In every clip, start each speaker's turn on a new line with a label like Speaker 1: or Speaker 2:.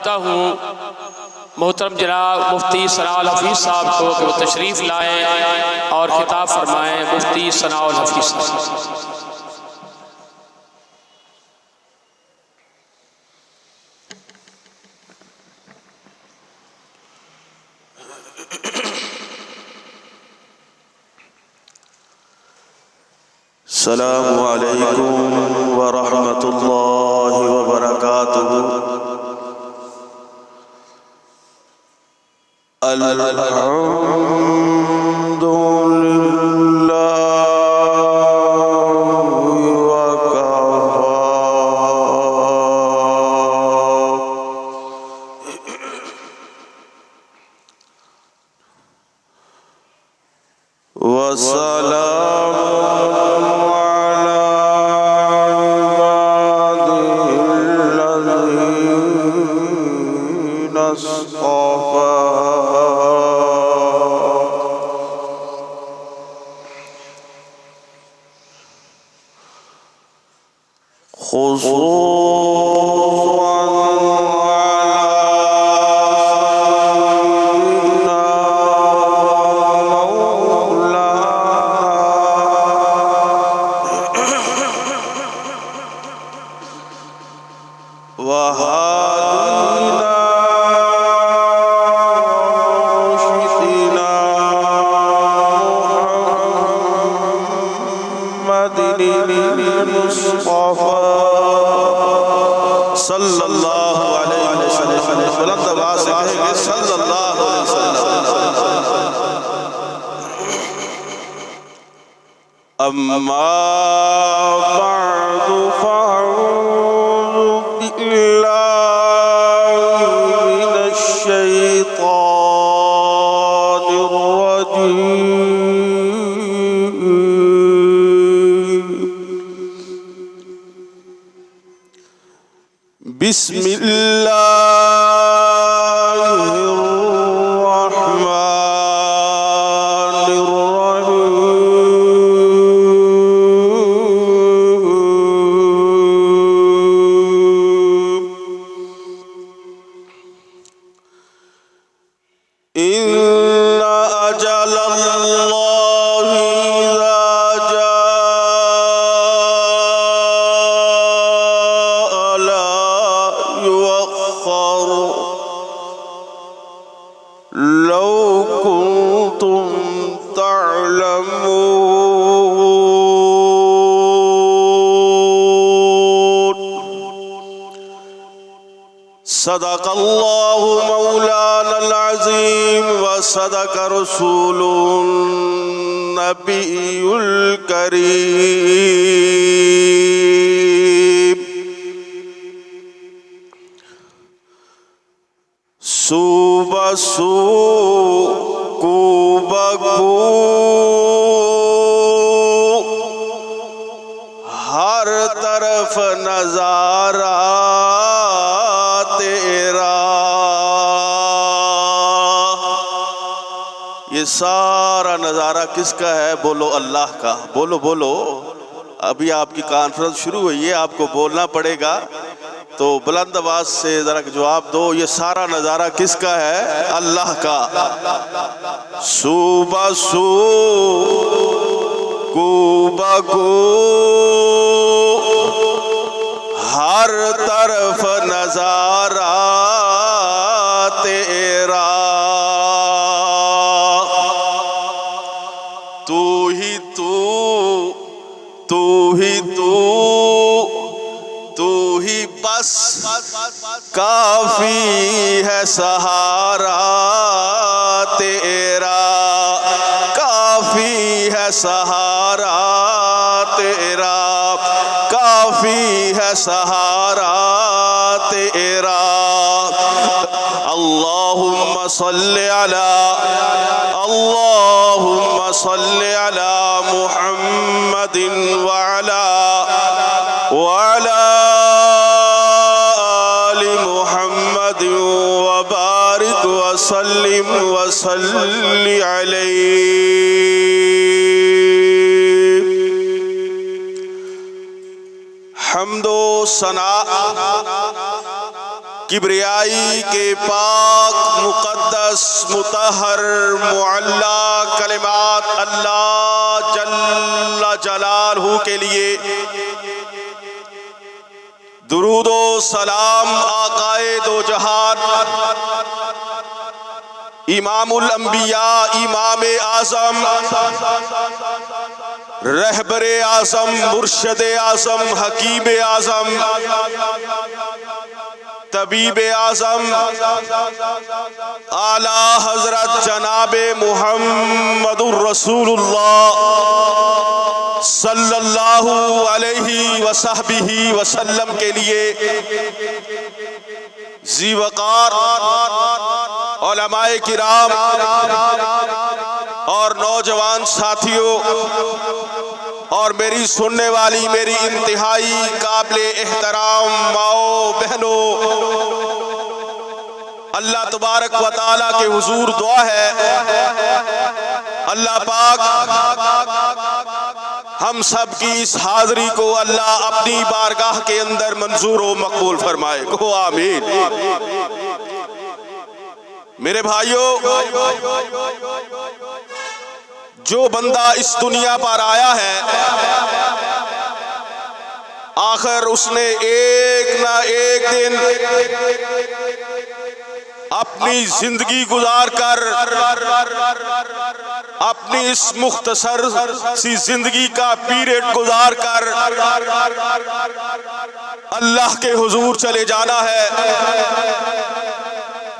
Speaker 1: ہوں محترم جناب مفتی ثناء الحفیظ صاحب کو کہ وہ تشریف لائیں اور خطاب فرمائیں۔ مفتی ثناء الحفیظ صاحب۔
Speaker 2: السلام علیکم ورحمۃ اللہ وبرکاتہ۔ الحمد للہ وکفی وسلام علی عبادہ الذین اصطفی۔ صلی اللہ علیہ وسلم، بلند آواز سے کہیں گے صلی اللہ علیہ وسلم۔ اما بعد فاعوذ باللہ من الشیطان الرجیم۔ بسم اللہ الرحمن الرحیم۔ ان اجل اللہ اذا جاء لا يؤخر لو كنتم تعلمون۔ صدق اللہ مولانا العظیم وصدق رسوله النبی الکریم۔ صبح کو بکو ہر طرف نظارہ تیرا۔ یہ سارا نظارہ کس کا ہے؟ بولو اللہ کا۔ بولو بولو، ابھی آپ کی کانفرنس شروع ہوئی ہے، آپ کو بولنا پڑے گا، تو بلند آواز سے ذرا جواب دو۔ یہ سارا نظارہ کس کا ہے؟ اللہ کا۔ صبح کو بکو ہر طرف نظارہ تیرا۔ تو ہی تو بس کافی ہے سہارا تیرا، کافی ہے سہارا تیرا، کافی ہے سہارا تیرا۔ اللہم صلی علی محمد وعلی آل محمد وبارک وسلم وصلی علیہ۔ حمد و ثنا کبریائی کے پاک مقدس مطہر معلا کلمات اللہ جل جلالہ کے لیے درود و سلام آقائے دو جہان امام الانبیاء امام اعظم رہبر اعظم مرشد اعظم حکیم اعظم طبیب اعظم اعلیٰ حضرت جناب محمد الرسول اللہ صلی اللہ علیہ وصحبہ وسلم کے لیے ذی وقار علماء کرام اور نوجوان ساتھیوں اور میری سننے والی میری انتہائی قابل احترام ماؤں بہنوں، اللہ تبارک و تعالیٰ کے حضور دعا ہے اللہ پاک ہم سب کی اس حاضری کو اللہ اپنی بارگاہ کے اندر منظور و مقبول فرمائے، کہو آمین۔ میرے بھائیوں، جو بندہ اس دنیا پر آیا ہے آخر اس نے ایک نہ ایک دن اپنی زندگی گزار کر اپنی اس مختصر سی زندگی کا پیریڈ گزار کر اللہ کے حضور چلے جانا ہے۔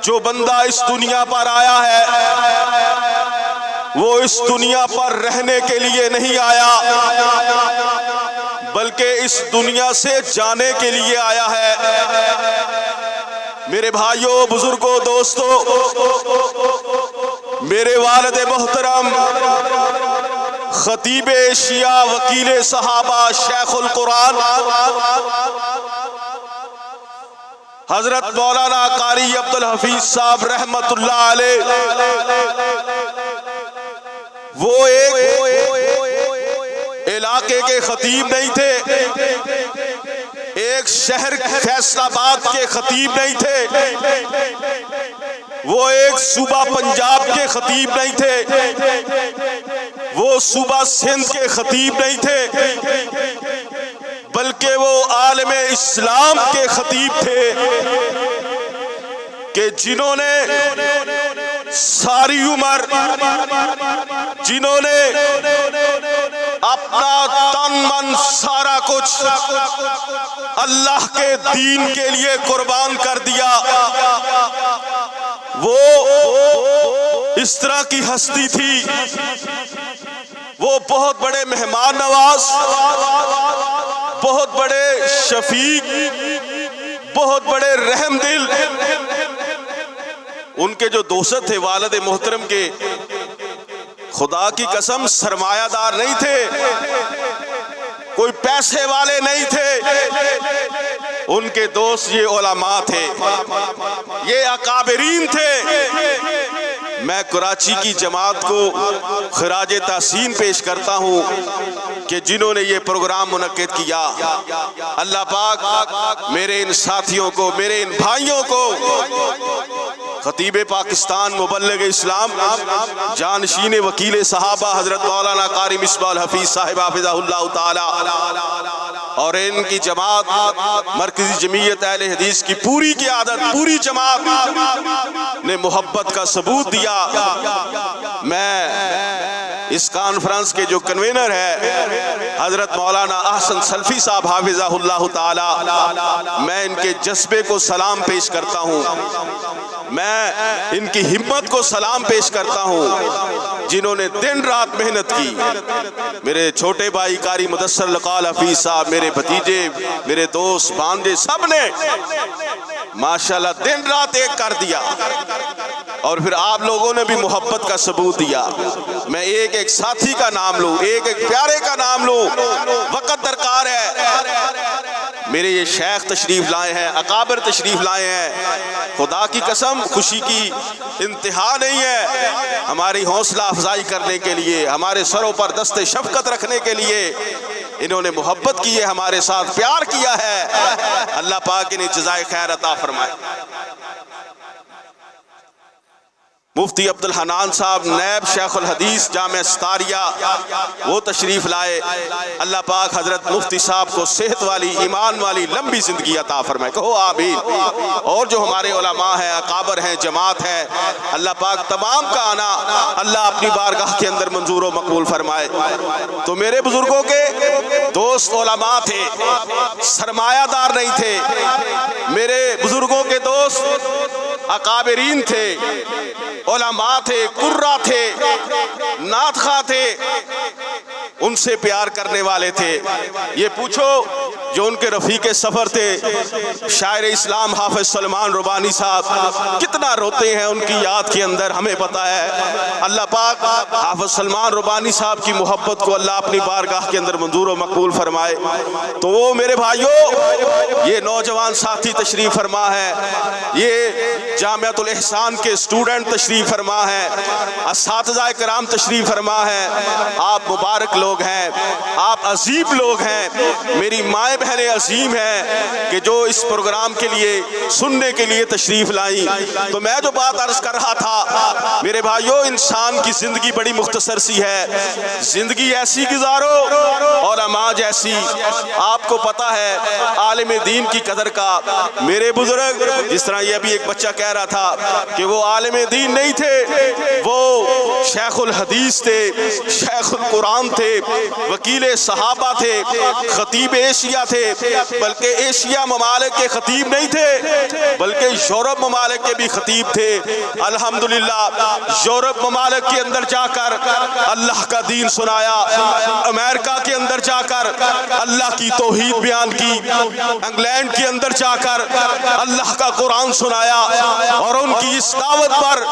Speaker 2: جو بندہ اس دنیا پر آیا ہے وہ اس دنیا پر رہنے کے لیے نہیں آیا بلکہ اس دنیا سے جانے کے لیے آیا ہے۔ میرے بھائیوں، بزرگوں، دوستوں، میرے والد محترم خطیب شیعہ وکیل صحابہ شیخ القرآن حضرت مولانا قاری عبدالحفیظ صاحب رحمت اللہ علیہ وہ ایک علاقے کے خطیب نہیں تھے، ایک شہر فیصل آباد کے خطیب نہیں تھے، وہ ایک صوبہ پنجاب کے خطیب نہیں تھے، وہ صوبہ سندھ کے خطیب نہیں تھے، بلکہ وہ عالم اسلام کے خطیب تھے کہ جنہوں نے ساری عمر، جنہوں نے اپنا تن من سارا کچھ اللہ کے دین کے لیے قربان کر دیا، وہ اس طرح کی ہستی تھی، وہ بہت بڑے مہمان نواز، بہت بڑے شفیق، بہت بڑے رحم دل۔ ان کے جو دوست تھے والد محترم کے، خدا کی قسم سرمایہ دار نہیں تھے، کوئی پیسے والے نہیں تھے، ان کے دوست یہ علماء تھے، یہ اکابرین تھے۔ میں کراچی کی جماعت کو خراج تحسین پیش کرتا ہوں کہ جنہوں نے یہ پروگرام منعقد کیا۔ اللہ پاک میرے ان ساتھیوں کو، میرے ان بھائیوں کو، خطیب پاکستان مبلغ اسلام جانشین وکیل صحابہ حضرت مولانا قاری مصباح الحفیظ صاحب حافظہ اللہ تعالی اور ان کی جماعت مرکزی جمعیت اہل حدیث کی پوری قیادت، پوری جماعت نے محبت کا ثبوت دیا۔ میں اس کانفرنس کے جو کنوینر ہے حضرت مولانا احسن سلفی صاحب حافظہ اللہ تعالی، میں ان کے جذبے کو سلام پیش کرتا ہوں، میں ان کی ہمت کو سلام پیش کرتا ہوں جنہوں نے دن رات محنت کی۔ میرے چھوٹے بھائی قاری مدثر لقال حفیظ صاحب، میرے بھتیجے، میرے دوست، بھانجے، سب نے ماشاءاللہ دن رات ایک کر دیا، اور پھر آپ لوگوں نے بھی محبت کا ثبوت دیا۔ میں ایک ایک ساتھی کا نام لوں، ایک ایک پیارے کا نام لوں، وقت درکار ہے۔ میرے یہ شیخ تشریف لائے ہیں، اکابر تشریف لائے ہیں، خدا کی قسم خوشی کی انتہا نہیں ہے، ہماری حوصلہ افزائی کرنے کے لیے، ہمارے سروں پر دست شفقت رکھنے کے لیے انہوں نے محبت کی ہے ہمارے ساتھ، پیار کیا ہے، اللہ پاک انہیں جزائے خیر عطا فرمائے۔ مفتی عبد الحنان صاحب نیب شیخ الحدیث جامعہ ستاریہ وہ تشریف لائے، اللہ پاک حضرت مفتی صاحب کو صحت والی ایمان والی لمبی زندگی عطا فرمائے، کہو آمین۔ اور جو ہمارے علماء ہیں، اکابر ہیں، جماعت ہیں، اللہ پاک تمام کا آنا اللہ اپنی بارگاہ کے اندر منظور و مقبول فرمائے۔ تو میرے بزرگوں کے دوست علماء تھے، سرمایہ دار نہیں تھے، میرے بزرگوں کے دوست اکابرین تھے، علماء تھے، قرہ تھے، نعت خواں تھے، ان سے پیار کرنے والے تھے۔ یہ پوچھو جو ان کے رفیق سفر تھے شاعر اسلام حافظ سلمان ربانی صاحب کتنا روتے ہیں ان کی یاد کے اندر، ہمیں پتا ہے۔ اللہ پاک حافظ سلمان ربانی صاحب کی محبت کو اللہ اپنی بارگاہ کے اندر منظور و مقبول فرمائے۔ تو وہ میرے بھائیوں یہ نوجوان ساتھی تشریف فرما ہے، یہ جامعۃ الاحسان کے اسٹوڈنٹ تشریف فرما ہے، اساتذہ کرام تشریف فرما ہے، آپ مبارک لوگ ہیں، آپ عظیم لوگ ہیں، میری مائیں بہنیں عظیم ہیں کہ جو اس پروگرام کے لیے سننے کے لیے تشریف لائیں۔ تو میں جو بات عرض کر رہا تھا میرے بھائیوں، انسان کی زندگی بڑی مختصر سی ہے، زندگی ایسی گزارو اور علماء جیسی۔ آپ کو پتا ہے عالم دین کی قدر کا، میرے بزرگ جس طرح یہ ابھی ایک بچہ کہہ رہا تھا کہ وہ عالم دین نہیں تھے، وہ شیخ الحدیث تھے، شیخ القرآن تھے، وکیل صحابہ تھے، خطیب ایشیا تھے، بلکہ ایشیا ممالک کے خطیب نہیں تھے بلکہ یورپ ممالک کے بھی خطیب تھے۔ الحمدللہ یورپ ممالک کے اندر جا کر اللہ کا دین سنایا، امریکہ کے اندر جا کر اللہ کی توحید بیان کی، انگلینڈ کے اندر جا کر اللہ کا قرآن سنایا، اور ان کی اس دعوت پر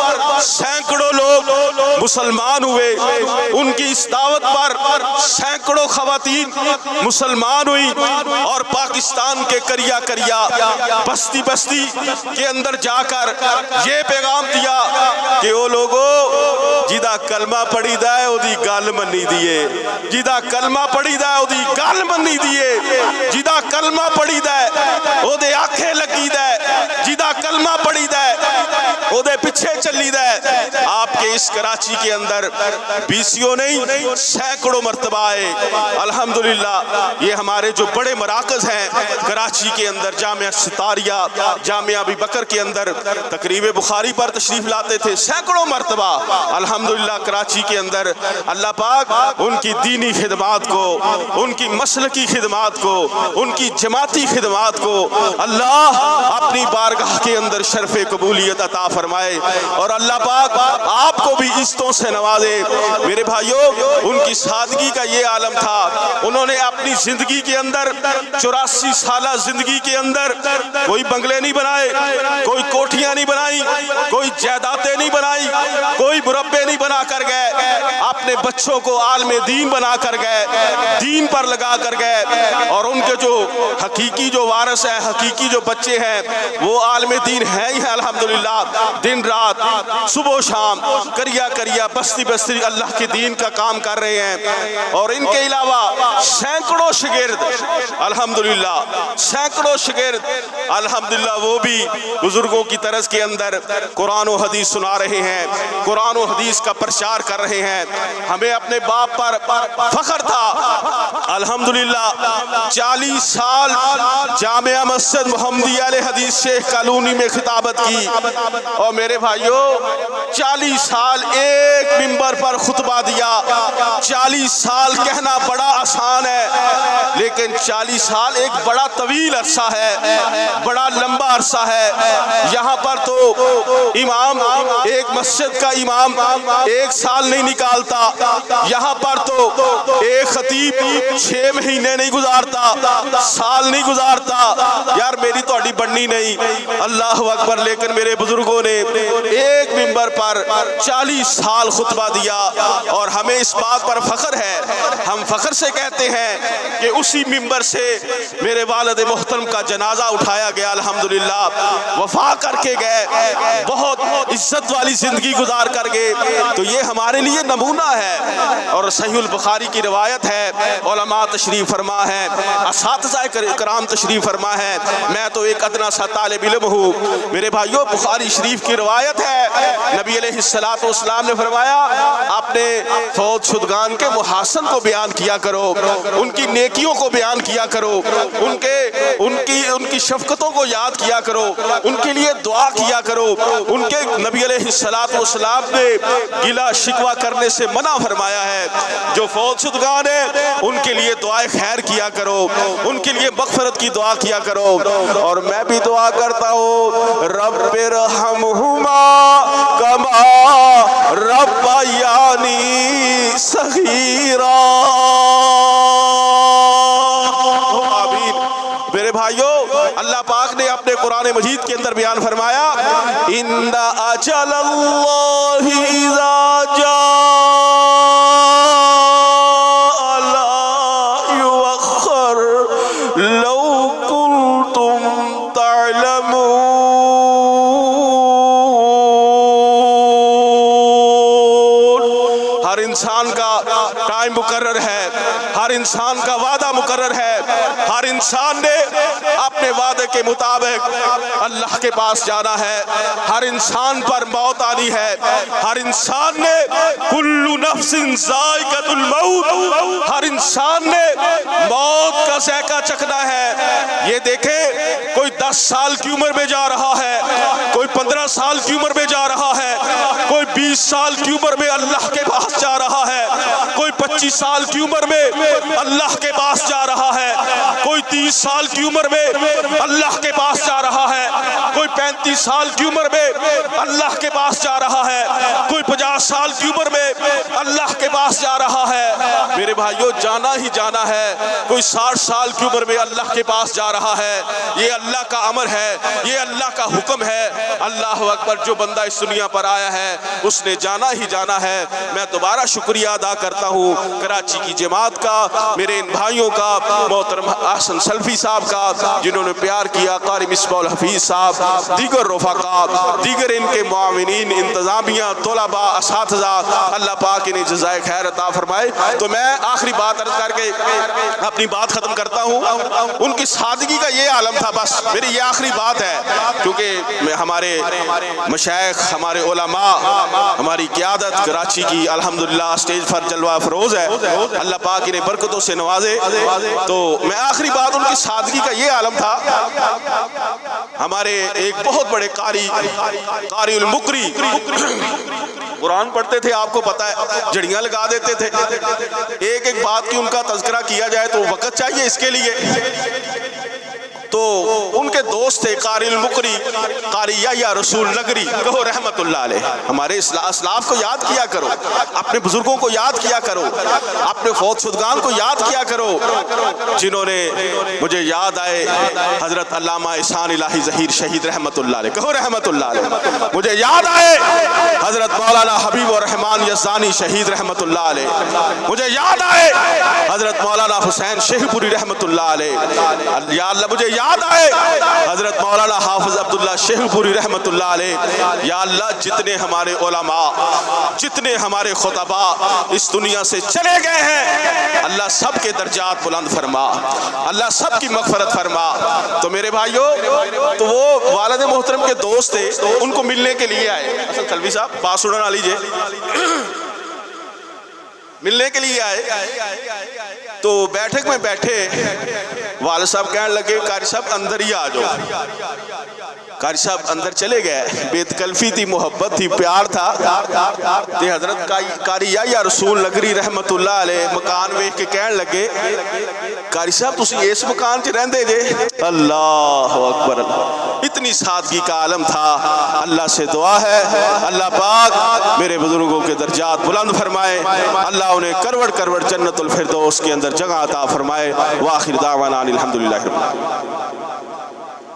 Speaker 2: سینکڑوں لوگ مسلمان ہوئے، ان کی اس دعوت پر سینکڑوں خواتین مسلمان ہوئی، اور پاکستان کے کریا کریا بستی بستی کے اندر جا کر یہ پیغام دیا کہ وہ لوگوں جیدہ کلمہ پڑھی دا ہے او دی گل منی دیے، جیدہ کلمہ پڑھی دا ہے او دی گل منی دیے، جیدہ کلمہ پڑھی دا ہے او دے آنکھیں لگی دا ہے، جیدہ کلمہ پڑھی دا ہے او دے پیچھے چلی دا ہے۔ آپ کے اس کراچی کے اندر بیسیوں نہیں سینکڑوں مرتبہ آئے۔ الحمدللہ یہ ہمارے جو بڑے مراکز ہیں کراچی کے اندر، جامعہ ستاریہ، جامعہ ابی بکر کے اندر تقریب بخاری پر تشریف لاتے تھے سینکڑوں مرتبہ۔ الحمدللہ کراچی کے اندر اللہ پاک ان کی دینی خدمات کو، ان کی مسلکی خدمات کو، ان کی جماعتی خدمات کو اللہ اپنی بارگاہ کے اندر شرف قبولیت عطا فرمائے، اور اللہ پاک آپ کو بھی عزتوں سے نوازے۔ میرے بھائیوں ان کی سادگی کا یہ عالم تھا، انہوں نے اپنی زندگی کے اندر 84 سالہ زندگی کے اندر کوئی بنگلے نہیں بنائے، کوئی کوٹھیاں نہیں بنائی، کوئی جائیدادیں نہیں بنائی، کوئی مربے نہیں بنا کر گئے، اپنے بچوں کو عالم دین بنا کر گئے، دین پر لگا کر گئے، اور ان کے جو حقیقی جو وارث ہیں، حقیقی جو بچے ہیں وہ عالم دین ہیں ہی ہیں۔ الحمدللہ دن رات صبح و شام کریا کریا بستی بستی اللہ کے دین کا کام کر رہے ہیں، اور ان کے علاوہ سینکڑوں شاگرد الحمدللہ، سینکڑوں شاگرد الحمدللہ وہ بھی بزرگوں کی طرز کے اندر قرآن و حدیث سنا رہے ہیں، قرآن و حدیث کا پرچار کر رہے ہیں۔ ہمیں اپنے باپ پر فخر تھا، الحمدللہ 40 سال جامعہ مسجد محمدیہ علیہ حدیث شیخ کالونی میں خطابت کی، اور میرے بھائیوں 40 سال ایک منبر پر خطبہ دیا۔ 40 سال کہنا بڑا آسان ہے، لیکن 40 سال ایک بڑا طویل عرصہ ہے، بڑا لمبا عرصہ ہے۔ یہاں پر تو امام ایک مسجد کا امام 1 سال نہیں نکالتا، یہاں پر تو ایک خطیب 6 مہینے نہیں گزارتا، سال نہیں گزارتا۔ یار میری تو اڈی بڑھنی نہیں، اللہ اکبر، لیکن میرے بزرگوں نے ایک منبر ممبر پر 40 سال خطبہ دیا، اور ہمیں اس بات پر فخر ہے، ہم فخر سے کہتے ہیں کہ اسی ممبر سے میرے والد محترم کا جنازہ اٹھایا گیا، الحمدللہ وفا کر کے گئے، بہت عزت والی زندگی گزار کر گئے۔ تو یہ ہمارے لیے نمونہ ہے، اور صحیح البخاری کی روایت ہے، علماء تشریف فرما ہے، اساتذہ کرام تشریف فرما ہے، میں تو ایک ادنا سا طالب علم ہوں۔ میرے بھائیوں، بخاری شریف کی روایت ہے، نبی علیہ السلام نے فرمایا اپنے فوت شدگان کے محاسن کو بیان کیا کرو، ان کی نیکیوں کو بیان کیا کرو، ان کی شفقتوں کو یاد کیا کرو، ان کے لیے دعا کیا کرو۔ ان کے نبی علیہ السلام نے گلہ شکوہ کرنے سے منع فرمایا ہے، جو فوت شدگان ہیں ان کے لیے دعائے خیر کیا کرو، ان کے لیے مغفرت کی دعا کیا کرو۔ اور میں بھی دعا کرتا ہوں، رب ارحمہما کما ربیانی صغیرا۔ آمین۔ میرے بھائیوں، اللہ پاک نے اپنے قرآن مجید کے اندر بیان فرمایا، ان اجل اللہ اذا جاء لا یؤخر لو کنتم تعلمون۔ ہر انسان کا ٹائم مقرر ہے، ہر انسان کا وعدہ مقرر ہے، ہر انسان نے اپنے وعدے کے مطابق اللہ کے پاس جانا ہے، ہر انسان پر موت آنی ہے، ہر انسان نے کل نفس ذائقۃ الموت، ہر انسان نے موت کا ذائقہ چکھنا ہے۔ یہ دیکھیں، کوئی 10 سال کی عمر میں جا رہا ہے، کوئی 15 سال کی عمر میں جا رہا ہے، کوئی 20 سال کی عمر میں اللہ کے پاس جا رہا ہے، کوئی 25 سال کی عمر میں اللہ کے پاس جا رہا ہے، کوئی 30 سال کی عمر میں اللہ کے پاس جا رہا ہے، کوئی 35 سال کی عمر میں اللہ کے پاس جا رہا ہے، کوئی 50 سال کی عمر میں اللہ کے پاس جا رہا ہے۔ میرے بھائیوں، جانا ہی جانا ہے۔ کوئی 60 سال کی عمر میں اللہ کے پاس جا رہا ہے۔ یہ اللہ کا امر ہے، یہ اللہ کا حکم ہے۔ اللہ اکبر، جو بندہ اس دنیا پر آیا ہے اس نے جانا ہی جانا ہے۔ میں دوبارہ شکریہ ادا کرتا ہوں کراچی کی جماعت کا، میرے ان بھائیوں کا، محترم احسن سلفی صاحب کا جنہوں نے پیار کیا، قاری مصباح الحفیظ صاحب، دیگر رفقا، دیگر ان کے معاونین، انتظامیہ، طلباء، اساتذہ، اللہ پاک انہیں جزائے خیر عطا فرمائے۔ تو میں آخری بات عرض کر کے اپنی بات ختم کرتا ہوں۔ ان کی سادگی کا یہ عالم تھا، بس میری یہ آخری بات ہے، کیونکہ ہمارے مشائخ، ہمارے علماء، ہماری قیادت کراچی کی الحمدللہ اسٹیج پر جلوہ افروز ہے، اللہ پاک انہیں برکتوں سے نوازے۔ تو میں آخری بات، ان کی سادگی کا یہ عالم تھا۔ ہمارے ایک بہت بڑے قاری المقری قرآن پڑھتے تھے، آپ کو پتہ ہے، جڑیاں لگا دیتے تھے۔ ایک ایک بات کی ان کا تذکرہ کیا جائے تو وقت چاہیے اس کے لیے۔ تو ان کے دوست تھے قاری المقری، قاری یحییٰ رسول نگری، کہو رحمت اللہ علیہ۔ ہمارے اسلاف کو یاد کیا کرو، اپنے بزرگوں کو یاد کیا کرو، اپنے فوت شدگان کو یاد کیا کرو، جنہوں نے مجھے یاد آئے حضرت علامہ احسان الہی ظہیر شہید رحمت اللہ علیہ، کہو رحمت اللہ علیہ۔ مجھے یاد آئے حضرت مولانا حبیب الرحمان یزدانی شہید رحمت اللہ علیہ۔ مجھے یاد آئے حضرت مولانا حسین شیخ پوری رحمت اللہ علیہ۔ یا اللہ، مجھے یاد آئے حضرت مولانا حافظ عبداللہ شیخ پوری رحمت اللہ علیہ۔ یا اللہ، جتنے ہمارے علماء، جتنے ہمارے خطباء اس دنیا سے چلے گئے ہیں، اللہ سب کے درجات بلند فرما، اللہ سب کی مغفرت فرما۔ تو میرے بھائیوں، تو وہ والد محترم کے دوست تھے، ان کو ملنے کے لیے آئے۔ اصل کلوی صاحب بات سننا نہ لیجئے، ملنے کے لیے آئے۔ تو بیٹھک میں بیٹھے، والد صاحب کہنے لگے قاری صاحب اندر ہی آ جاؤ۔ قاری صاحب اندر چلے گئے، بے تکلفی تھی، محبت تھی، پیار تھا۔ تے حضرت قاری یحییٰ رسول نگری رحمت اللہ علیہ مکان ویکھ کے کہنے لگے قاری صاحب تسی اس مکان چ رہندے جے؟ اللہ اکبر، اتنی سادگی کا عالم تھا۔ اللہ سے دعا ہے اللہ پاک میرے بزرگوں کے درجات بلند فرمائے، اللہ انہیں کروڑ کروڑ جنت الفردوس کے اندر جگہ عطا فرمائے۔ وآخر دعوانا الحمدللہ رب العالمین۔